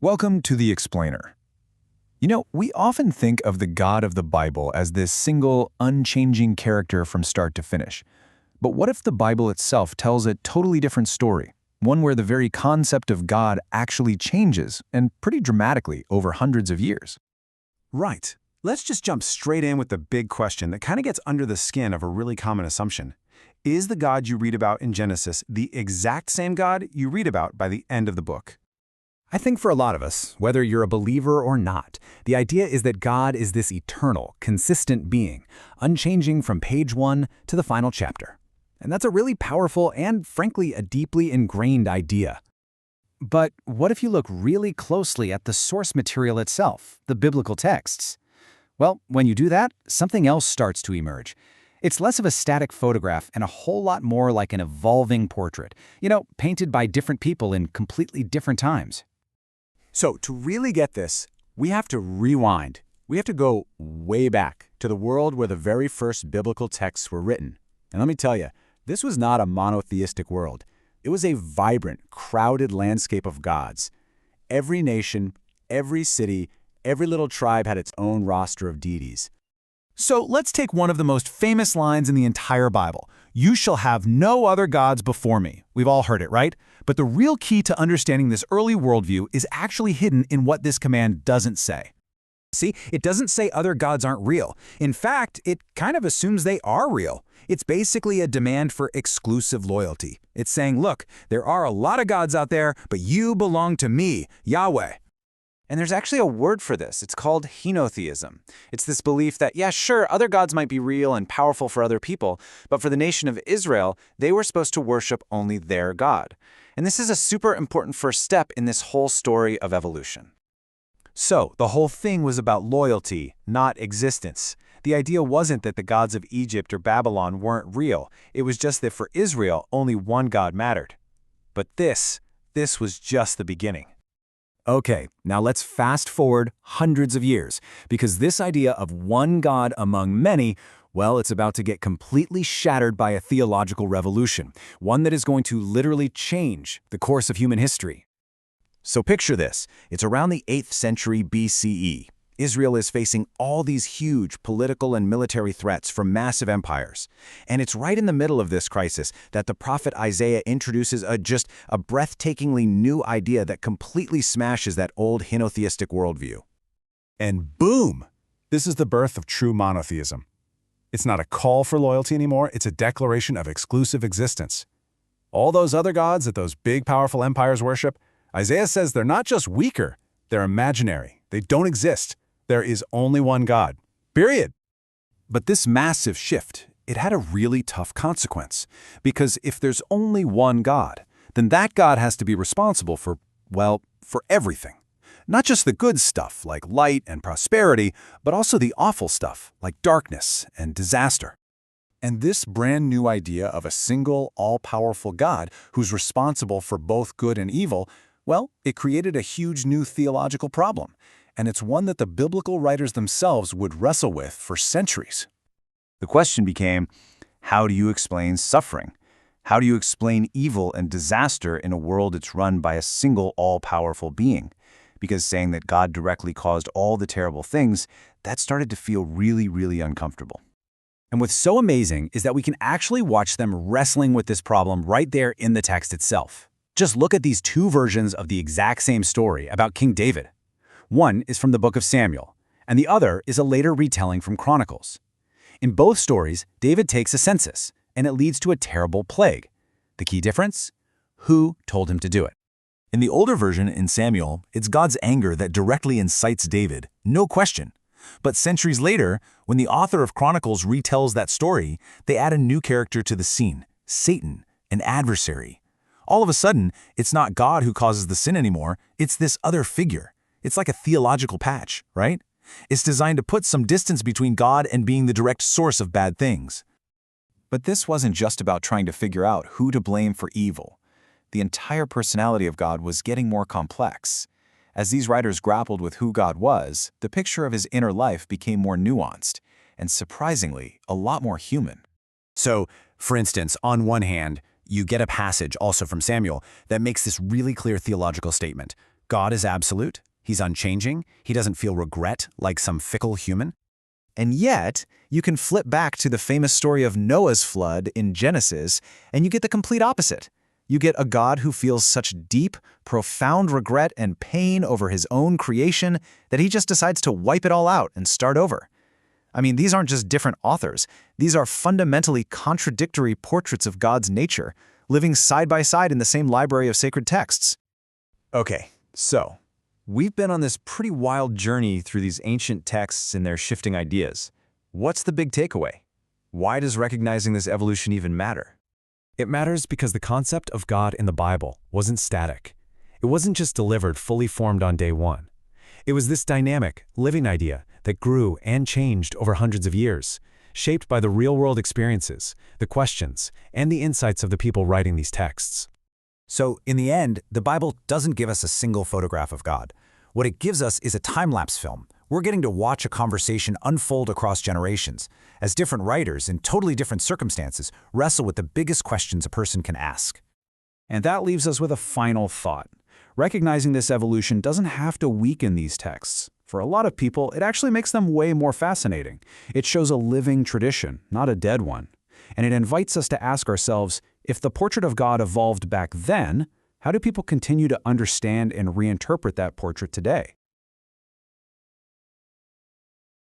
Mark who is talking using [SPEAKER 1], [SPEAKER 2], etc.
[SPEAKER 1] Welcome to The Explainer. We often think of the God of the Bible as this single, unchanging character from start to finish. But what if the Bible itself tells a totally different story? One where the very concept of God actually changes, and pretty dramatically, over hundreds of years.
[SPEAKER 2] Right. Let's just jump straight in with the big question that kind of gets under the skin of a really common assumption. Is the God you read about in Genesis the exact same God you read about by the end of the book?
[SPEAKER 3] I think for a lot of us, whether you're a believer or not, the idea is that God is this eternal, consistent being, unchanging from page 1 to the final chapter. And that's a really powerful and, frankly, a deeply ingrained idea. But what if you look really closely at the source material itself, the biblical texts? Well, when you do that, something else starts to emerge. It's less of a static photograph and a whole lot more like an evolving portrait, painted by different people in completely different times.
[SPEAKER 2] So to really get this, we have to rewind. We have to go way back to the world where the very first biblical texts were written. And let me tell you, this was not a monotheistic world. It was a vibrant, crowded landscape of gods. Every nation, every city, every little tribe had its own roster of deities.
[SPEAKER 1] So let's take one of the most famous lines in the entire Bible. You shall have no other gods before me. We've all heard it, right? But the real key to understanding this early worldview is actually hidden in what this command doesn't say.
[SPEAKER 3] See, it doesn't say other gods aren't real. In fact, it kind of assumes they are real. It's basically a demand for exclusive loyalty. It's saying, look, there are a lot of gods out there, but you belong to me, Yahweh.
[SPEAKER 4] And there's actually a word for this. It's called henotheism. It's this belief that, yeah, sure, other gods might be real and powerful for other people, but for the nation of Israel, they were supposed to worship only their God. And this is a super important first step in this whole story of evolution.
[SPEAKER 2] So the whole thing was about loyalty, not existence. The idea wasn't that the gods of Egypt or Babylon weren't real. It was just that for Israel, only one God mattered. But this was just the beginning.
[SPEAKER 3] Okay, now let's fast forward hundreds of years, because this idea of one God among many, well, it's about to get completely shattered by a theological revolution, one that is going to literally change the course of human history. So picture this. It's around the 8th century BCE. Israel is facing all these huge political and military threats from massive empires. And it's right in the middle of this crisis that the prophet Isaiah introduces just a breathtakingly new idea that completely smashes that old henotheistic worldview.
[SPEAKER 2] And boom! This is the birth of true monotheism. It's not a call for loyalty anymore, it's a declaration of exclusive existence. All those other gods that those big, powerful empires worship, Isaiah says they're not just weaker, they're imaginary. They don't exist. There is only one God. Period.
[SPEAKER 1] But this massive shift, it had a really tough consequence. Because if there's only one God, then that God has to be responsible for everything. Not just the good stuff, like light and prosperity, but also the awful stuff, like darkness and disaster. And this brand new idea of a single, all-powerful God who's responsible for both good and evil, it created a huge new theological problem. And it's one that the biblical writers themselves would wrestle with for centuries.
[SPEAKER 4] The question became, how do you explain suffering? How do you explain evil and disaster in a world that's run by a single all-powerful being? Because saying that God directly caused all the terrible things, that started to feel really, really uncomfortable.
[SPEAKER 3] And what's so amazing is that we can actually watch them wrestling with this problem right there in the text itself. Just look at these two versions of the exact same story about King David. One is from the book of Samuel, and the other is a later retelling from Chronicles. In both stories, David takes a census, and it leads to a terrible plague. The key difference? Who told him to do it?
[SPEAKER 5] In the older version, in Samuel, it's God's anger that directly incites David, no question. But centuries later, when the author of Chronicles retells that story, they add a new character to the scene, Satan, an adversary. All of a sudden, it's not God who causes the sin anymore, it's this other figure. It's like a theological patch, right? It's designed to put some distance between God and being the direct source of bad things.
[SPEAKER 4] But this wasn't just about trying to figure out who to blame for evil. The entire personality of God was getting more complex. As these writers grappled with who God was, the picture of his inner life became more nuanced, and surprisingly, a lot more human.
[SPEAKER 3] So, for instance, on one hand, you get a passage also from Samuel that makes this really clear theological statement. God is absolute. He's unchanging. He doesn't feel regret like some fickle human.
[SPEAKER 4] And yet, you can flip back to the famous story of Noah's flood in Genesis, and you get the complete opposite. You get a God who feels such deep, profound regret and pain over his own creation that he just decides to wipe it all out and start over. I mean, these aren't just different authors. These are fundamentally contradictory portraits of God's nature, living side by side in the same library of sacred texts.
[SPEAKER 3] Okay, so we've been on this pretty wild journey through these ancient texts and their shifting ideas. What's the big takeaway? Why does recognizing this evolution even matter?
[SPEAKER 1] It matters because the concept of God in the Bible wasn't static. It wasn't just delivered fully formed on day one. It was this dynamic, living idea that grew and changed over hundreds of years, shaped by the real-world experiences, the questions, and the insights of the people writing these texts.
[SPEAKER 3] So, in the end, the Bible doesn't give us a single photograph of God. What it gives us is a time-lapse film. We're getting to watch a conversation unfold across generations, as different writers in totally different circumstances wrestle with the biggest questions a person can ask.
[SPEAKER 2] And that leaves us with a final thought. Recognizing this evolution doesn't have to weaken these texts. For a lot of people, it actually makes them way more fascinating. It shows a living tradition, not a dead one. And it invites us to ask ourselves, if the portrait of God evolved back then, how do people continue to understand and reinterpret that portrait today?